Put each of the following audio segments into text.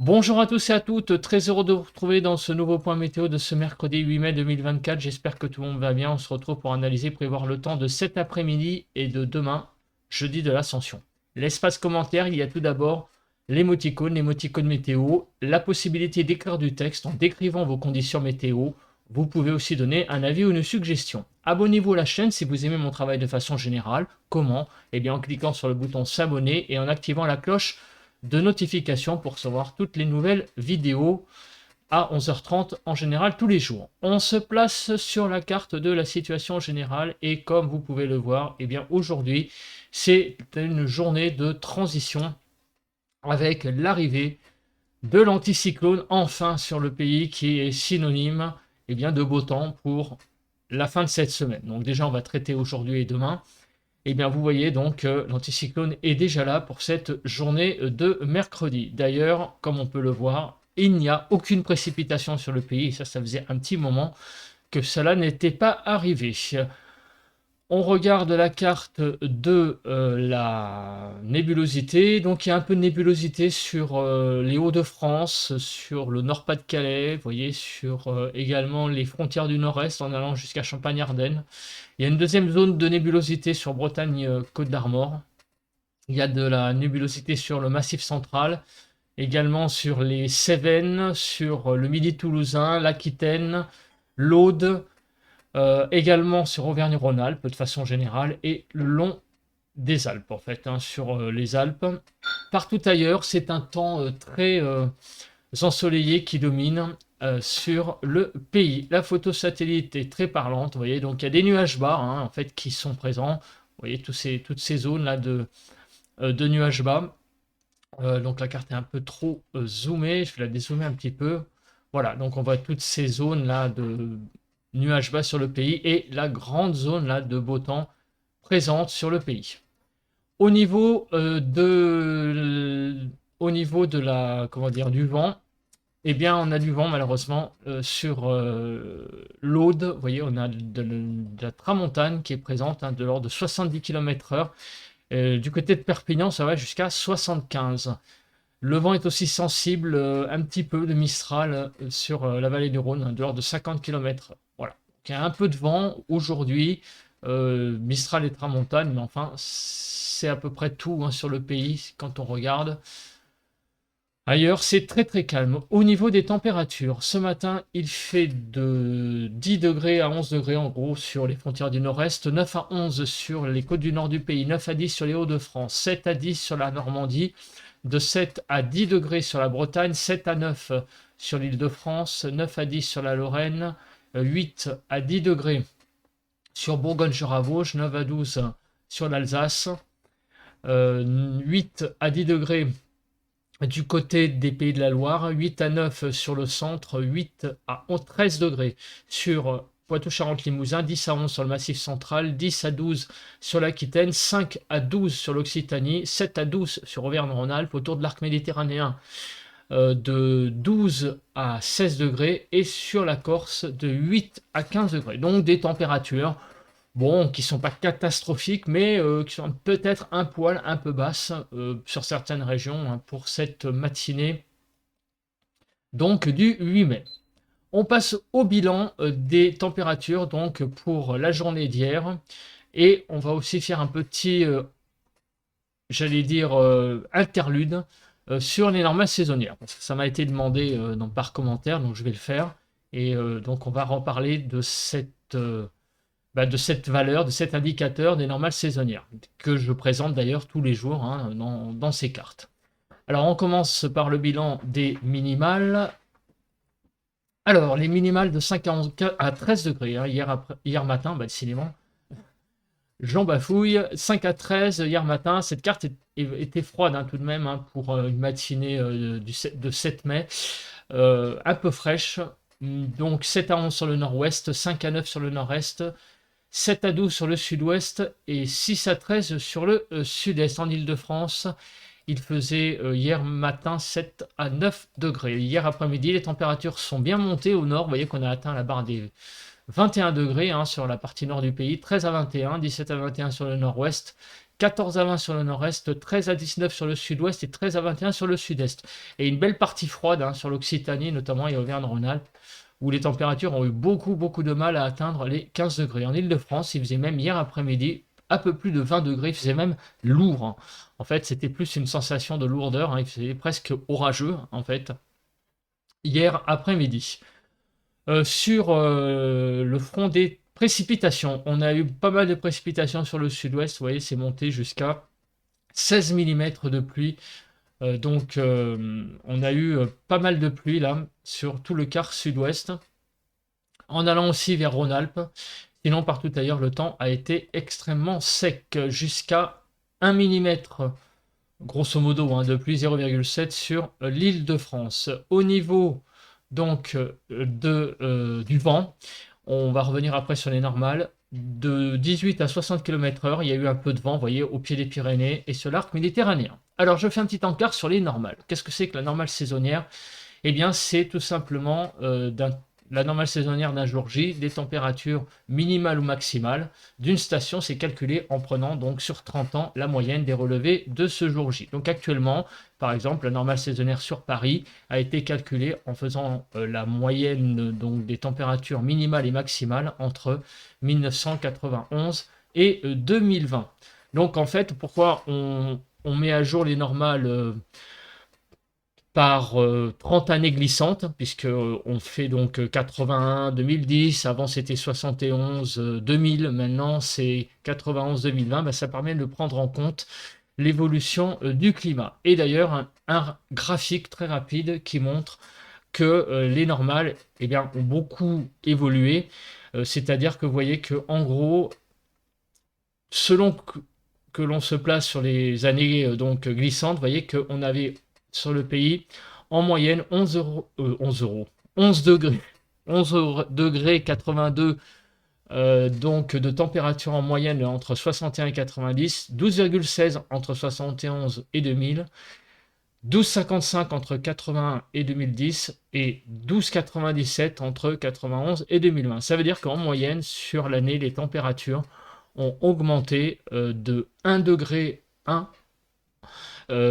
Bonjour à tous et à toutes, très heureux de vous retrouver dans ce nouveau point météo de ce mercredi 8 mai 2024. J'espère que tout le monde va bien. On se retrouve pour analyser et prévoir le temps de cet après-midi et de demain, jeudi de l'Ascension. L'espace commentaire, il y a tout d'abord l'émoticône météo, la possibilité d'écrire du texte en décrivant vos conditions météo. Vous pouvez aussi donner un avis ou une suggestion. Abonnez-vous à la chaîne si vous aimez mon travail de façon générale. Comment? Eh bien en cliquant sur le bouton s'abonner et en activant la cloche de notification pour recevoir toutes les nouvelles vidéos à 11h30 en général tous les jours. On se place sur la carte de la situation générale et comme vous pouvez le voir, eh bien aujourd'hui c'est une journée de transition avec l'arrivée de l'anticyclone enfin sur le pays qui est synonyme bien, de beau temps pour la fin de cette semaine. Donc déjà on va traiter aujourd'hui et demain. Eh bien, vous voyez donc l'anticyclone est déjà là pour cette journée de mercredi. D'ailleurs, comme on peut le voir, il n'y a aucune précipitation sur le pays. Et ça faisait un petit moment que cela n'était pas arrivé. On regarde la carte de la nébulosité. Donc, il y a un peu de nébulosité sur les Hauts-de-France, sur le Nord-Pas-de-Calais, vous voyez, sur également les frontières du Nord-Est en allant jusqu'à Champagne-Ardenne. Il y a une deuxième zone de nébulosité sur Bretagne-Côte d'Armor. Il y a de la nébulosité sur le Massif central, également sur les Cévennes, sur le Midi toulousain, l'Aquitaine, l'Aude, également sur Auvergne-Rhône-Alpes de façon générale et le long des Alpes en fait, sur les Alpes. Partout ailleurs, c'est un temps très ensoleillé qui domine sur le pays. La photo satellite est très parlante, vous voyez, donc il y a des nuages bas en fait qui sont présents. Vous voyez toutes ces zones là de nuages bas. Donc la carte est un peu trop zoomée, je vais la dézoomer un petit peu. Voilà, donc on voit toutes ces zones là de nuages bas sur le pays et la grande zone là de beau temps présente sur le pays. Au niveau de la comment dire du vent, eh bien on a du vent malheureusement sur l'Aude. Vous voyez, on a de la tramontane qui est présente de l'ordre de 70 km/h. Du côté de Perpignan, ça va jusqu'à 75. Le vent est aussi sensible, un petit peu de Mistral sur la vallée du Rhône, de l'ordre de 50 km/h. Voilà. Donc, il y a un peu de vent aujourd'hui, Mistral et tramontane, mais enfin, c'est à peu près tout sur le pays quand on regarde. Ailleurs, c'est très très calme. Au niveau des températures, ce matin, il fait de 10 degrés à 11 degrés en gros sur les frontières du nord-est, 9 à 11 sur les côtes du nord du pays, 9 à 10 sur les Hauts-de-France, 7 à 10 sur la Normandie, de 7 à 10 degrés sur la Bretagne, 7 à 9 sur l'Île-de-France, 9 à 10 sur la Lorraine, 8 à 10 degrés sur Bourgogne-sur-Avauge, 9 à 12 sur l'Alsace, 8 à 10 degrés du côté des Pays de la Loire, 8 à 9 sur le centre, 8 à 13 degrés sur Poitou-Charentes-Limousin, 10 à 11 sur le Massif central, 10 à 12 sur l'Aquitaine, 5 à 12 sur l'Occitanie, 7 à 12 sur Auvergne-Rhône-Alpes, autour de l'arc méditerranéen de 12 à 16 degrés et sur la Corse de 8 à 15 degrés. Donc des températures qui sont pas catastrophiques, mais qui sont peut-être un poil un peu basses sur certaines régions pour cette matinée donc du 8 mai. On passe au bilan des températures donc pour la journée d'hier et on va aussi faire un petit, j'allais dire, interlude sur les normales saisonnières. Parce que ça m'a été demandé par commentaire, donc je vais le faire. Et donc on va reparler de cette valeur, de cet indicateur des normales saisonnières, que je présente d'ailleurs tous les jours dans ces cartes. Alors on commence par le bilan des minimales. Alors les minimales de 5 à 13 degrés, hier matin, décidément, j'en bafouille, 5 à 13 hier matin, cette carte était froide tout de même pour une matinée de 7 mai, un peu fraîche, donc 7 à 11 sur le nord-ouest, 5 à 9 sur le nord-est, 7 à 12 sur le sud-ouest et 6 à 13 sur le sud-est. En Île-de-France, il faisait hier matin 7 à 9 degrés. Hier après-midi, les températures sont bien montées au nord. Vous voyez qu'on a atteint la barre des 21 degrés sur la partie nord du pays, 13 à 21, 17 à 21 sur le nord-ouest, 14 à 20 sur le nord-est, 13 à 19 sur le sud-ouest et 13 à 21 sur le sud-est. Et une belle partie froide sur l'Occitanie, notamment et Auvergne-Rhône-Alpes, où les températures ont eu beaucoup de mal à atteindre les 15 degrés. En Île-de-France, il faisait même hier après-midi un peu plus de 20 degrés, il faisait même lourd. En fait, c'était plus une sensation de lourdeur, il faisait presque orageux, en fait, hier après-midi. Sur le front des précipitations, on a eu pas mal de précipitations sur le sud-ouest, vous voyez, c'est monté jusqu'à 16 mm de pluie. Donc, on a eu pas mal de pluie là sur tout le quart sud-ouest, en allant aussi vers Rhône-Alpes. Sinon, partout ailleurs, le temps a été extrêmement sec, jusqu'à 1 mm, grosso modo, de pluie 0,7 sur l'île de France. Au niveau donc du vent, on va revenir après sur les normales. De 18 à 60 km/h, il y a eu un peu de vent, vous voyez, au pied des Pyrénées et sur l'arc méditerranéen. Alors, je fais un petit encart sur les normales. Qu'est-ce que c'est que la normale saisonnière? Eh bien, c'est tout simplement la normale saisonnière d'un jour J, des températures minimales ou maximales d'une station. C'est calculé en prenant donc sur 30 ans la moyenne des relevés de ce jour J. Donc actuellement, par exemple, la normale saisonnière sur Paris a été calculée en faisant la moyenne donc des températures minimales et maximales entre 1991 et 2020. Donc en fait, pourquoi on met à jour les normales par 30 années glissantes, puisque on fait donc 81 2010, avant c'était 71 2000, maintenant c'est 91 2020, ça permet de prendre en compte l'évolution du climat. Et d'ailleurs, un graphique très rapide qui montre que les normales ont beaucoup évolué, c'est-à-dire que vous voyez que en gros, selon que l'on se place sur les années donc glissantes, vous voyez qu'on avait sur le pays en moyenne 11 degrés, 11 degrés 82 donc de température en moyenne entre 61 et 90, 12,16 entre 71 et 2000, 12,55 entre 81 et 2010 et 12,97 entre 91 et 2020. Ça veut dire qu'en moyenne, sur l'année, les températures ont augmenté de 1 degré 1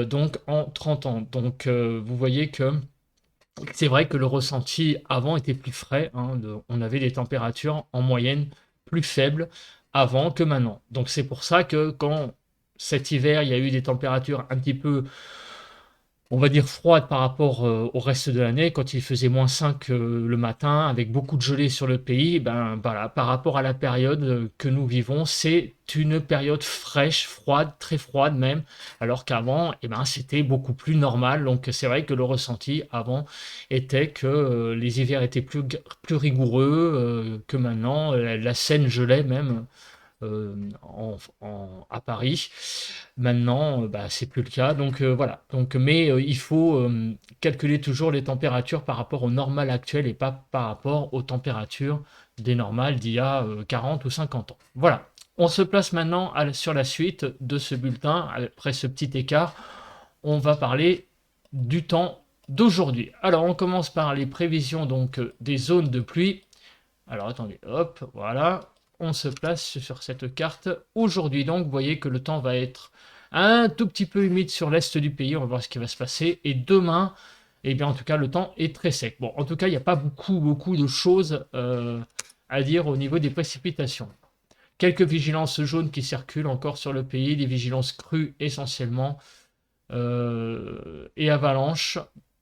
donc en 30 ans. Donc vous voyez que c'est vrai que le ressenti avant était plus frais, on avait des températures en moyenne plus faibles avant que maintenant. Donc c'est pour ça que quand cet hiver, il y a eu des températures un petit peu, on va dire, froide par rapport au reste de l'année, quand il faisait -5 le matin, avec beaucoup de gelée sur le pays, voilà, par rapport à la période que nous vivons, c'est une période fraîche, froide, très froide même, alors qu'avant, c'était beaucoup plus normal. Donc c'est vrai que le ressenti avant était que les hivers étaient plus rigoureux, que maintenant, la Seine gelait même à Paris. Maintenant, c'est plus le cas. Donc voilà. Donc, mais il faut calculer toujours les températures par rapport au normal actuel et pas par rapport aux températures des normales d'il y a 40 ou 50 ans. Voilà. On se place maintenant sur la suite de ce bulletin. Après ce petit écart, on va parler du temps d'aujourd'hui. Alors, on commence par les prévisions donc des zones de pluie. Alors, attendez, hop, voilà. On se place sur cette carte. Aujourd'hui, donc, vous voyez que le temps va être un tout petit peu humide sur l'est du pays. On va voir ce qui va se passer. Et demain, en tout cas, le temps est très sec. Bon, en tout cas, il n'y a pas beaucoup de choses à dire au niveau des précipitations. Quelques vigilances jaunes qui circulent encore sur le pays, des vigilances crues essentiellement, et avalanches.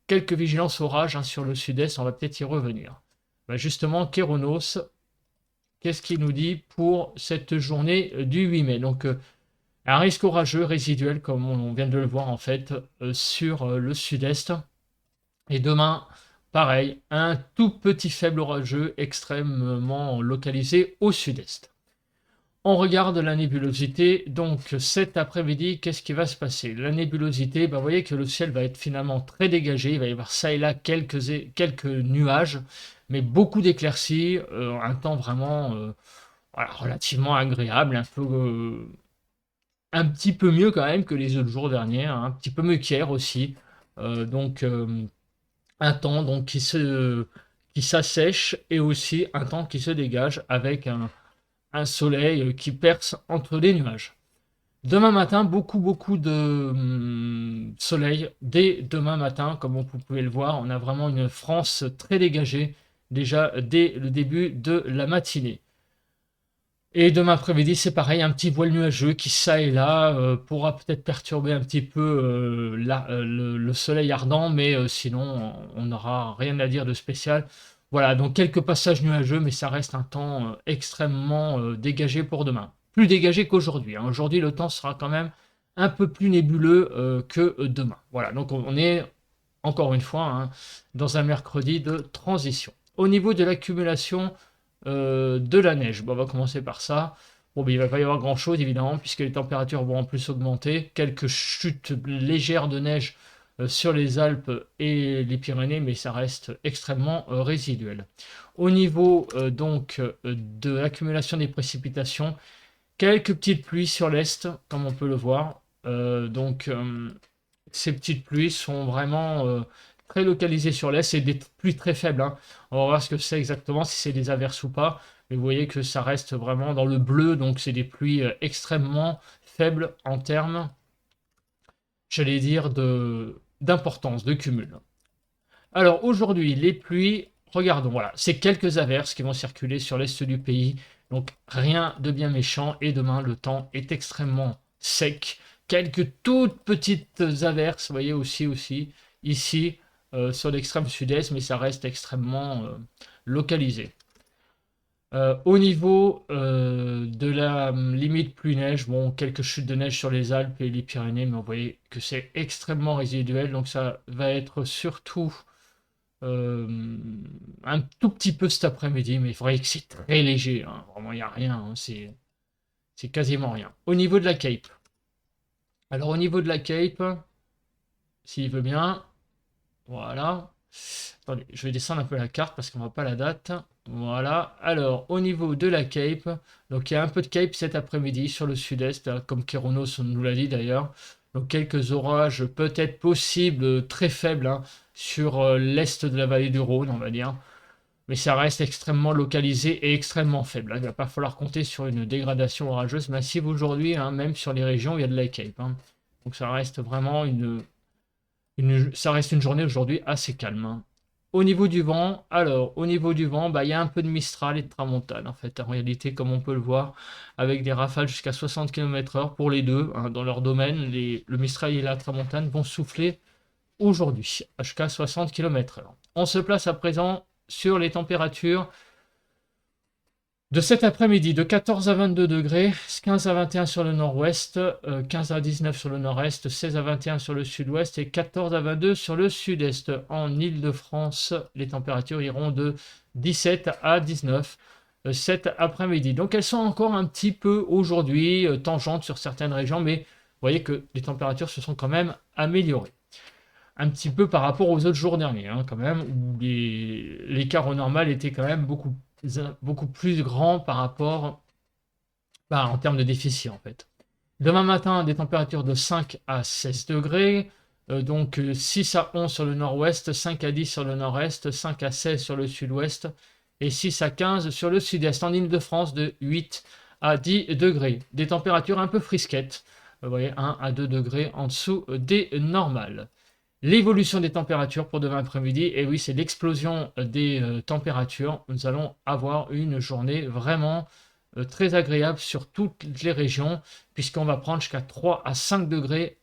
Quelques vigilances orages sur le sud-est, on va peut-être y revenir. Justement, Kéronos, qu'est-ce qu'il nous dit pour cette journée du 8 mai? Donc, un risque orageux résiduel, comme on vient de le voir en fait, sur le sud-est. Et demain, pareil, un tout petit faible orageux extrêmement localisé au sud-est. On regarde la nébulosité. Donc cet après-midi, qu'est-ce qui va se passer? La nébulosité, vous voyez que le ciel va être finalement très dégagé. Il va y avoir ça et là quelques nuages, mais beaucoup d'éclaircies, un temps vraiment relativement agréable, un petit peu mieux quand même que les autres jours derniers, un petit peu mieux qu'hier aussi. Donc un temps donc qui s'assèche et aussi un temps qui se dégage avec un soleil qui perce entre les nuages. Demain matin, beaucoup de soleil dès demain matin, comme vous pouvez le voir. On a vraiment une France très dégagée déjà dès le début de la matinée. Et demain après-midi, c'est pareil, un petit voile nuageux qui, ça et là, pourra peut-être perturber un petit peu le soleil ardent, mais sinon, on n'aura rien à dire de spécial. Voilà, donc quelques passages nuageux, mais ça reste un temps extrêmement dégagé pour demain. Plus dégagé qu'aujourd'hui, hein. Aujourd'hui, le temps sera quand même un peu plus nébuleux que demain. Voilà, donc on est, encore une fois, hein, dans un mercredi de transition. Au niveau de l'accumulation de la neige. Bon, on va commencer par ça. Bon, ben, il va pas y avoir grand chose évidemment, puisque les températures vont en plus augmenter. Quelques chutes légères de neige sur les Alpes et les Pyrénées, mais ça reste extrêmement résiduel. Au niveau de l'accumulation des précipitations, quelques petites pluies sur l'Est, comme on peut le voir. Ces petites pluies sont vraiment très localisées sur l'Est. C'est des pluies très faibles, hein. On va voir ce que c'est exactement, si c'est des averses ou pas. Mais vous voyez que ça reste vraiment dans le bleu, donc c'est des pluies extrêmement faibles en termes, j'allais dire, d'importance, de cumul. Alors aujourd'hui, les pluies, regardons, voilà, c'est quelques averses qui vont circuler sur l'est du pays, donc rien de bien méchant, et demain le temps est extrêmement sec. Quelques toutes petites averses, vous voyez aussi, ici, sur l'extrême sud-est, mais ça reste extrêmement localisé. Au niveau de la limite pluie-neige, bon, quelques chutes de neige sur les Alpes et les Pyrénées, mais vous voyez que c'est extrêmement résiduel, donc ça va être surtout un tout petit peu cet après-midi, mais il faudrait que c'est très léger, hein. Vraiment, il n'y a rien, hein. C'est quasiment rien. Au niveau de la Cape. Alors, au niveau de la Cape, s'il veut bien, voilà. Attendez, je vais descendre un peu la carte parce qu'on voit pas la date. Voilà. Alors, au niveau de la Cape, donc il y a un peu de Cape cet après-midi sur le sud-est, hein, comme Kéronos nous l'a dit d'ailleurs. Donc quelques orages peut-être possibles, très faibles, hein, sur l'est de la vallée du Rhône, on va dire. Mais ça reste extrêmement localisé et extrêmement faible, hein. Il ne va pas falloir compter sur une dégradation orageuse massive aujourd'hui, hein, même sur les régions où il y a de la Cape, hein. Donc ça reste vraiment ça reste une journée aujourd'hui assez calme, hein. Au niveau du vent, bah, il y a un peu de Mistral et de Tramontane, en fait, en réalité, comme on peut le voir, avec des rafales jusqu'à 60 km/h pour les deux, hein, dans leur domaine. Le Mistral et la Tramontane vont souffler aujourd'hui, jusqu'à 60 km/h. On se place à présent sur les températures de cet après-midi, de 14 à 22 degrés, 15 à 21 sur le nord-ouest, 15 à 19 sur le nord-est, 16 à 21 sur le sud-ouest et 14 à 22 sur le sud-est. En Île-de-France, les températures iront de 17 à 19 cet après-midi. Donc elles sont encore un petit peu aujourd'hui tangentes sur certaines régions, mais vous voyez que les températures se sont quand même améliorées. Un petit peu par rapport aux autres jours derniers, hein, quand même, où l'écart au normal était quand même beaucoup plus grand par rapport, bah, en termes de déficit en fait. Demain matin, des températures de 5 à 16 degrés, donc 6 à 11 sur le nord-ouest, 5 à 10 sur le nord-est, 5 à 16 sur le sud-ouest et 6 à 15 sur le sud-est. En Île-de-France, de 8 à 10 degrés. Des températures un peu frisquettes, vous voyez, 1 à 2 degrés en dessous des normales. L'évolution des températures pour demain après-midi, et oui, c'est l'explosion des températures. Nous allons avoir une journée vraiment très agréable sur toutes les régions, puisqu'on va prendre jusqu'à 3 à 5 degrés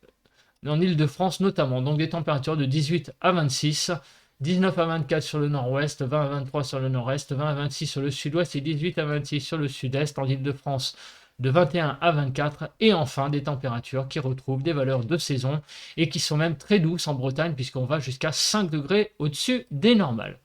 en Île-de-France notamment. Donc des températures de 18 à 26, 19 à 24 sur le nord-ouest, 20 à 23 sur le nord-est, 20 à 26 sur le sud-ouest et 18 à 26 sur le sud-est. En Île-de-France, de 21 à 24, et enfin des températures qui retrouvent des valeurs de saison et qui sont même très douces en Bretagne, puisqu'on va jusqu'à 5 degrés au-dessus des normales.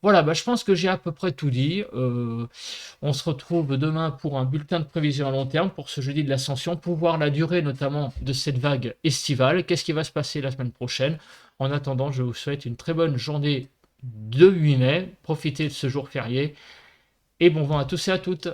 Voilà, bah, je pense que j'ai à peu près tout dit. On se retrouve demain pour un bulletin de prévision à long terme pour ce jeudi de l'Ascension, pour voir la durée notamment de cette vague estivale. Qu'est-ce qui va se passer la semaine prochaine? En attendant, je vous souhaite une très bonne journée de 8 mai. Profitez de ce jour férié et bon vent à tous et à toutes.